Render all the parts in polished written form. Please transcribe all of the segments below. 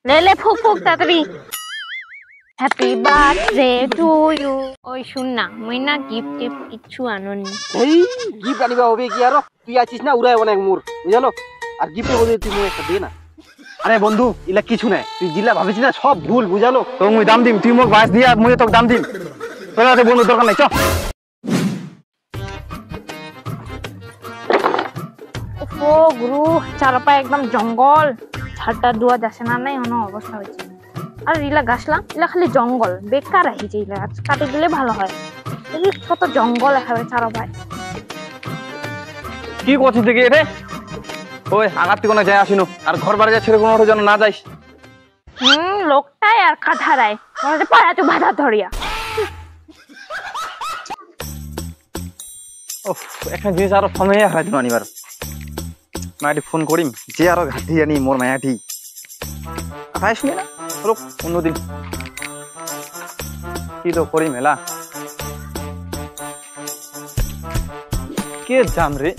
লেলে ফুক ফুক তাড়াতাড়ি। Happy birthday to you. ওই শুন না, মুই না গিফট টিফট কিছু আননি। এই গিফট আনিবা হবে কি আর তুই আছিস না উড়াই অনেক মুর বুঝালো আর গিফটে বলে তুই মুই একটা দে না। আরে বন্ধু ইলা কিছু নাই, তুই জিলা ভাবিস না সব ভুল বুঝালো। তো মুই দাম দিম, তুই মোক বাস দিয়া মুই তোকে দাম দিম। তোরা তো বন্ধু দরকার নাই চ। ও গুরু চারপায় একদম জঙ্গল, ঝাড়টা দুয়া যাচ্ছে না নাই এমন অবস্থা হয়েছে। আর ইলা গাছলা ইলা খালি জঙ্গল, বেকার আহিছে ইলা গাছ কাটি দিলে ভালো হয়। এই কত জঙ্গল এখানে চারপায়। কি করছিস দেখি রে? ওই আগার থেকে যায় আসিনো আর ঘর বাড়ি যা ছেড়ে কোনো যেন না যাইস। লোকটাই আর কাঠারায় মনে পাড়া তো বাধা ধরিয়া। ওহ একটা জিনিস আরো সময় হারাইছিল আনিবার। মায়াটি ফোন করিম যে আরো ঘাটি আনি মোর মায়াটি খাইস না রোক অন্যদিন কি তো করিম এলা কে জাম রে।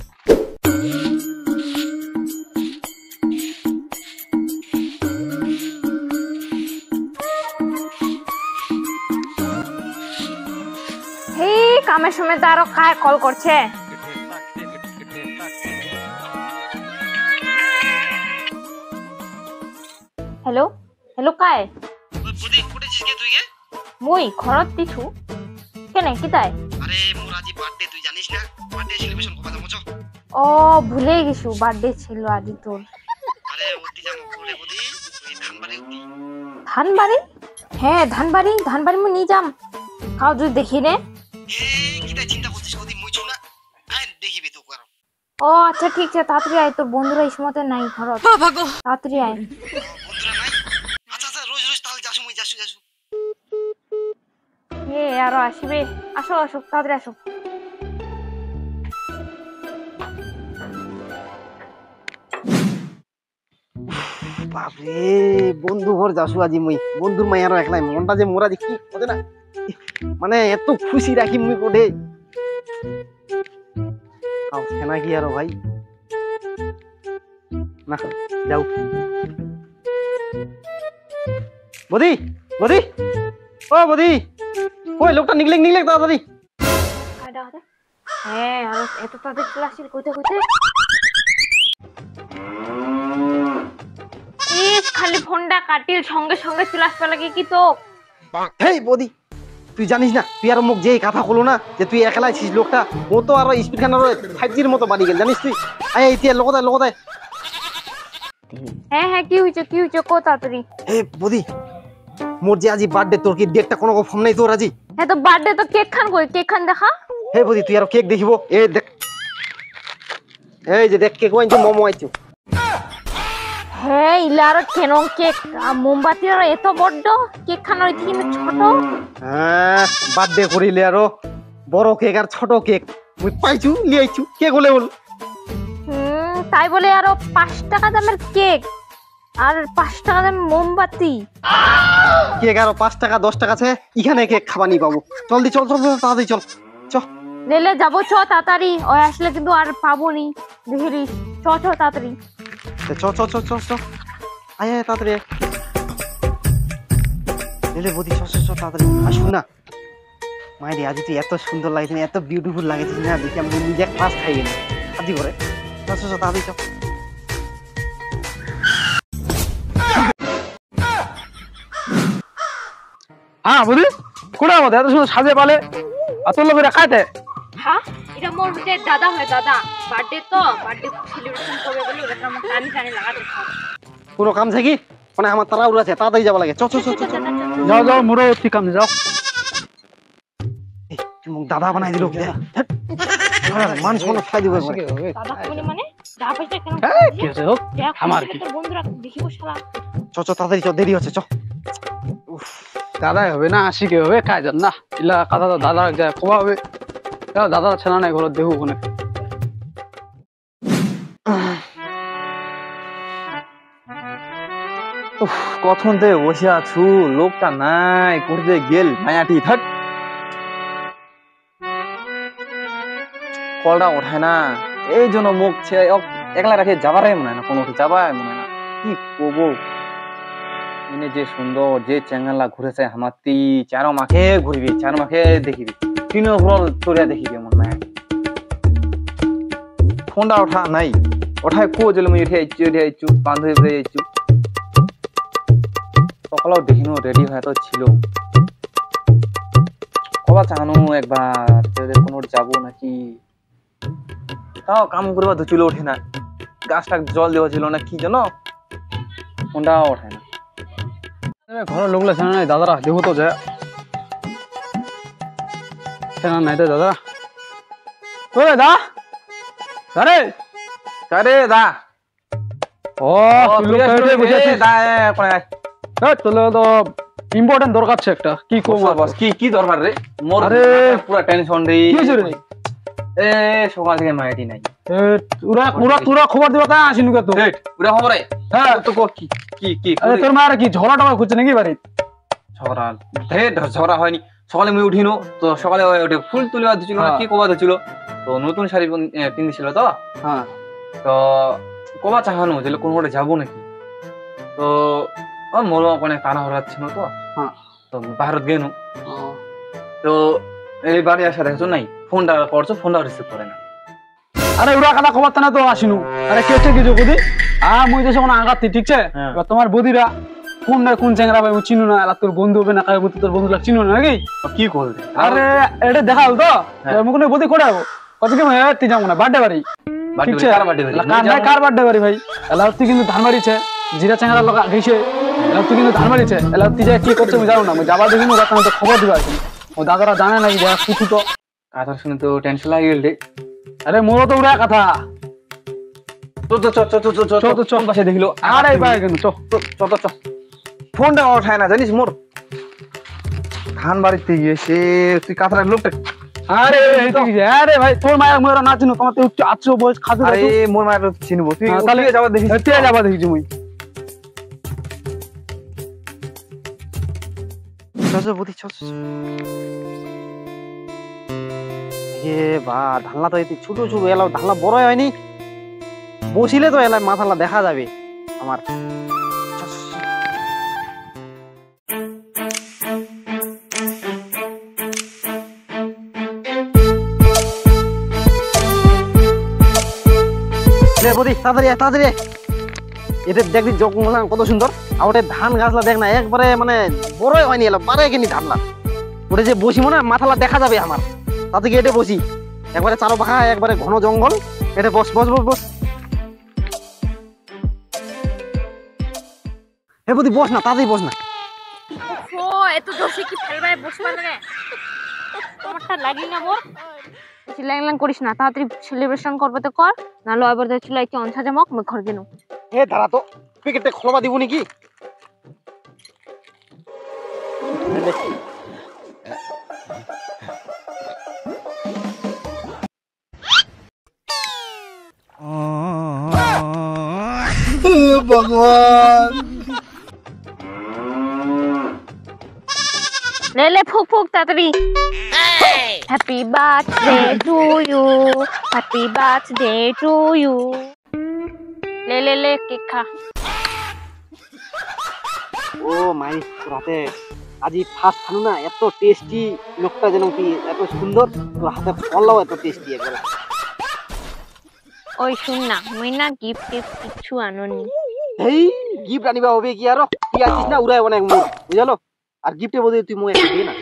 এই কামের সময় তো আরো কায় কল করছে। হ্যালো হ্যালো কায় বুদি কুটেছিস কে তুই কে? মুই ঘরত দিছু কেনে কি তাই? আরে মোর আজি বার্থডে তুই জানিস না? বার্থডে সেলিব্রেশন করবা যাবো চ। ও ভুলে গেছু বার্থডে ছিল আজি তোর। আরে ওতি যাবো বলে বুদি তুই ধানবাড়ি উঠি। ধানবাড়ি? হ্যাঁ ধানবাড়ি ধানবাড়ি মুই নিয়ে যাম। কাউ যদি দেখি নে। কিটা চিন্তা করছিস ওদি মুই ছ না আই দেখিবি তো কর। ও আচ্ছা ঠিক আছে তাড়াতাড়ি আয়, তোর বন্ধুরা এই সময়তে নাই ঘরত। তাড়াতাড়ি আয়। বন্ধুরা নাই? আচ্ছা আচ্ছা রোজ রোজ তাহলে যাসু মুই যাসু। এ আরো আসবে, আসো আসো তাড়াতাড়ি আসো। বাপরে বন্ধু ঘর যাসু আজি মুই বন্ধুর মায়ারও একলাই মনটা যে মোরা যে কি হতে না মানে এত খুশি রাখি মুই কোঠে না কি আরো ভাই না যাও। বদি বদি ও বদি ওই লোকটা নিকলে নিকলে তাড়াতাড়ি। হ্যাঁ আর এত তাড়াতাড়ি চলে আসছিল কইতে কইতে। ইস খালি ফোনটা কাটিল সঙ্গে সঙ্গে চলে আসতে লাগে কি তো। হেই বদি তুই জানিস না তুই আর মুখ যে কথা হলো না যে তুই একলাই ছিস লোকটা ও তো আরো স্পিড খান 5G'র মতো বাড়ি গেল জানিস তুই। এই তুই লগতায় লগতায়। হ্যাঁ হ্যাঁ কি হইছে কো তাড়াতাড়ি। হে বদি মোর যে আজি বার্থডে তোর কি ডেটটা কোনো ফর্ম নাই তোর আজি? হ্যাঁ তো বার্থডে তো কেক খান কই, কেক খান দেখা। হে বদি তুই আর কেক দেখিব এই দেখ এই যে দেখ কেক আইছো মোমো আইছো। হ্যাঁ ইলা আর কেন কেক মোমবাতি আর এত বড় কেক খান হইছে কিন্তু ছোট। হ্যাঁ বার্থডে করিলে আর বড় কেক আর ছোট কেক মুই পাইছু লিয়াইছু কেক হলে বল। তাই বলে আরো 5 টাকা দামের কেক আর 5 টাকা দামের মোমবাতি। কেক আরো 5 টাকা 10 টাকা আছে এখানে কেক খাবানি পাবো। চল দি চল চল চল তাড়াতাড়ি চল চ। লেলে যাবো চ তাড়াতাড়ি, ওই আসলে কিন্তু আর পাবো নি দেখিস। চ চ তাড়াতাড়ি চ চ চ চ চ আয় আয় তাড়াতাড়ি লেলে বদি চ চ চ তাড়াতাড়ি আসুন না। মায়ের আজি তুই এত সুন্দর লাগছে না এত বিউটিফুল লাগছে না দেখি আমি নিজে ক্লাস খাই গেলি আজি করে চ চ চ তাড়াতাড়ি চ। হ্যাঁ বদি কোনা মধ্যে এত সুন্দর সাজে পালে এত লোক খাইতে। হ্যাঁ এটা মোর যে দাদা হয় দাদা বার্থডে তো বার্থডে সেলিব্রেশন করবে বলে ওটা আমার কানে কানে লাগাতে হবে। পুরো কাম থাকি মানে আমার তারা উড়াছে তাড়াতাড়ি যাওয়া লাগে চ চ চ চ যাও যাও মোরা ঠিক কাম যাও। তুই মুখ দাদা বানাই দিল কি মানুষ মনে খাই দিব দাদা কোনে মানে যা পয়সা কেন কি আছে হোক আমার কি তোর বন্ধুরা দেখিব শালা। চ চ তাড়াতাড়ি চ দেরি হচ্ছে চ। দাদাই হবে না আশিকে হবে কাজ না ইলা কথা তো দাদা যায় কোয়া হবে দাদা ছেনা নাই ঘর দেহু ওখানে। কখন থেকে বসে আছু লোকটা নাই করতে গেল মায়াটি থাক কলটা ওঠায় না এই জন্য মুখ একলা রাখে যাবারে মনে হয় না কোনো যাবাই মনে হয় না কি করবো। ইনে যে সুন্দর যে চ্যাঙ্গালা ঘুরেছে হামাতি চারো মাখে ঘুরবি চারো মাখে দেখিবি তিন ওভারঅল তোরিয়া দেখিবি মন নাই ফোনটা ওঠা নাই ওঠায় কো জলে মুই উঠে আইছু বান্ধবী বেড়ে আইছু সকালেও দেখিনো রেডি হয়ে তো ছিল কবা চাহানো একবার তোদের কোনো যাবো নাকি তাও কাম করবা ধুচুলো ওঠে না গাছটা জল দেওয়া ছিল না কি জানো ফোনটাও ওঠে না ঘরের লোকগুলো চেনা নাই দাদারা দেখো তো যে চেনা নাই তো দাদারা ও দা আরে কারে দা ও তুই আসলে বুঝেছিস দা কোনে তোলে তো ইম্পর্টেন্ট দরকার আছে একটা কি কম বস কি কি দরকার রে মোর আরে পুরা টেনশন রে কি হইছে রে এ সকাল থেকে মাইটি নাই তোরা খবর দিবা তা আসিনু কে তো পুরা খবর রে হ্যাঁ তো কি কি কি আরে তোর মার কি ঝগড়া টগড়া করছে নাকি বাড়ি ঝগড়া ঝগড়া হয়নি সকালে মুই উঠিনো তো সকালে ওটা ফুল তুলিবা দিছিল না কি কবা দিছিল তো নতুন শাড়ি পিন্দিছিল তো হ্যাঁ তো কবা চাহানো যে কোনোটা যাবো নাকি তো মোর মানে কানা হরাচ্ছিল তো হ্যাঁ তো ভারত গেনু তো এই বাড়ি আসা দেখছো নাই ফোনটা করছো ফোনটা রিসিভ করে না আরে উড়া কথা খবর তা না তো আসিনু আরে কেটে কিছু বুদি মুই যে কোন আগাতি ঠিক আছে এবার তোমার বদিরা কোন না কোন চ্যাংরা ভাই চিনু না আর তোর বন্ধু হবে না কার বন্ধু তোর বন্ধু লাগ চিনু না নাকি কি করল আরে এটা দেখাল তো মুখ নেই বদি করে যাবো কত কি তুই যাবো না বার্থডে বাড়ি ঠিক আছে কার বার্থডে বাড়ি ভাই এলা তুই কিন্তু ধান মারিছে জিরা চ্যাংরা লগা গেছে এলা তুই কিন্তু ধান মারিছে এলা তুই যা কি করছে আমি যাবো না আমি যাবার দেখিনু রাত তো খবর দিবা আছে ও দাদারা জানে না যা কিছু তো কথা শুনে তো টেনশন লাগি গেল রে আরে মোর তো উড়া কথা তো তো চ চ চ চ চ তো চল পাশে দেখিলো আরে ভাই কেন চ চ চ চ ফোনটা ওঠায় না জানিস মোর ধান বাড়িতে গিয়েছে তুই কাতরা লোকটা আরে আরে ভাই তোর মায়া মোরা না চিনো তোমার তো একটু আছো বয়স খাদু আরে মোর মায়ের চিনবো তুই তাহলে উঠে যাবা দেখিস তুই যাবা দেখিস মুই চ চ বুদ্ধি চ চ এ বা ধানলা তো এতে ছোট ছোট এলা ধানলা বড় হয়নি বসিলে তো এলা মাথালা দেখা যাবে আমার তাড়াতাড়ি এদের দেখবি জগমোলান কত সুন্দর আর ওটা ধান গাছলা দেখ না একবারে মানে বড়ই হয়নি এলো বারে কিনি ধানলা ওটা যে বসি মনে মাথালা দেখা যাবে আমার তাতে কি এটা বসি একবারে চারো পাখা একবারে ঘন জঙ্গল এটা বস বস বস বস হে বুদ্ধি বস না তাড়াতাড়ি বস না ও এত দোষে কি ফেলবাই বসবা না তোমারটা লাগি না মোর চিল্লাং করিস না তাড়াতাড়ি সেলিব্রেশন করবে তো কর নাহলে এবার দেখ চুলাইতে অনসা জামক মই ঘর গেনু হে দাঁড়া তো প্যাকেটটা খোলবা দিব নাকি ভগবান ले ले फूक फूक तातरी happy birthday to you happy birthday to you ले केक खा ও মাই রাতে আজি ফার্স্ট খানু না এত টেস্টি লোকটা যেন কি এত সুন্দর তোর হাতে ফলও এত টেস্টি একবার ওই শুন না মই না গিফট কিছু আননি এই গিফট আনিবা হবে কি আর তুই আছিস না উড়াই অনেক মুখ বুঝালো আর গিফটে বদলে তুই মই একটা দে না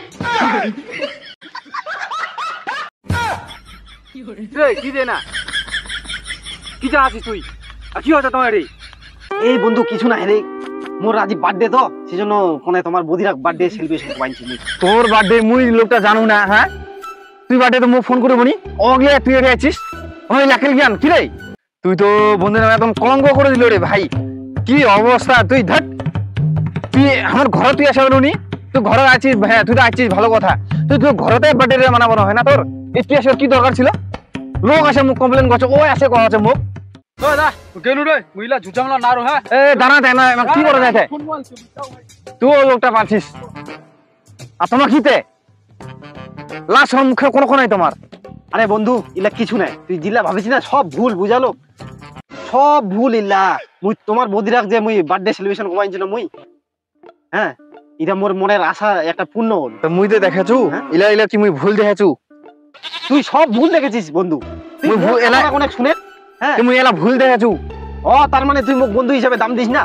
কি দে না কি যা আছিস তুই আর কি হচ্ছে তোমার এই বন্ধু কিছু না রে মোর আজি বার্থডে তো সেজন্য কোনে তোমার বদিরা বার্থডে সেলিব্রেশন করবাইছি তোর বার্থডে মুই লোকটা জানু না হ্যাঁ তুই বার্থডে তো মো ফোন করে বনি অগলে তুই এর আছিস ওই লাকেল জ্ঞান কি রে তুই তো বন্ধু নামে একদম কলঙ্ক করে দিল রে ভাই কি অবস্থা তুই ধট তুই আমার ঘরে তুই আসা বলুনি তুই ঘরে আছিস হ্যাঁ তুই তো আছিস ভালো কথা তুই তোর ঘরেতে বার্থডে মানাবো না হয় না তোর একটু আসার কি দরকার ছিল লোক আসে মুখ কমপ্লেন করছে ও আসে কথা আছে মুখ ওই দা গেলু রে মুইলা জুজামলা না রো হ্যাঁ এ দাঁড়া দাঁড়া আমাকে কি করে যাচ্ছে তুই ওই লোকটা পাচ্ছিস আর তোমার কিতে লাশ মুখে কোনো নাই তোমার আরে বন্ধু ইলা কিছু নাই তুই জিল্লা ভাবিস না সব ভুল বুঝালো সব ভুল ইল্লা মুই তোমার বদিরাক যে মুই বার্থডে সেলিব্রেশন কমাইছিল মুই হ্যাঁ এটা মোর মনের আশা একটা পূর্ণ হল। তো মুই তো দেখাছু ইলা ইলা কি মুই ভুল দেখাছু তুই সব ভুল দেখেছিস বন্ধু, তুই মুই ভুল মোর এলা- কথা অনেক শুনে। হ্যাঁ তুই মুই এলা ভুল দেখাছু ও তার মানে তুই মোক বন্ধু হিসেবে দাম দিস না?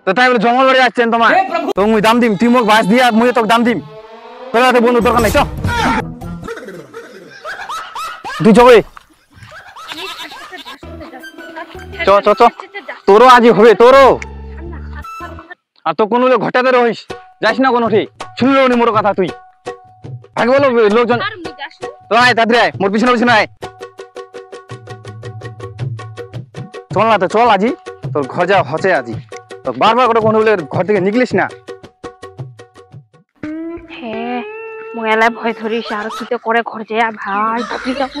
তো তাই বলে জঙ্গল বাড়ি আসছেন তোমার তো মুই দাম দিম তুই মোক বাস দিয়া মুই তোকে দাম দিম তোরা তো বন্ধু দরকার নাই চ তুই চবে চ চ চ তোরও আজি হবে তোরও আর তো কোনো লোক ঘটাতে রহিস যাস না কোনো ঠিক শুনলো নি মোর কথা তুই ভাগ বলো লোকজন তো আয় তাড়াতাড়ি আয় মোর পিছনে পিছনে আয় চল না তো চল আজি তোর ঘর যা হচ্ছে আজি তো বারবার করে কোনো বলে ঘর থেকে নিকলিস না হ্যাঁ মোবাইলে ভয় ধরিস আর কি তো করে ঘর যায় ভাই ভাবি যাবো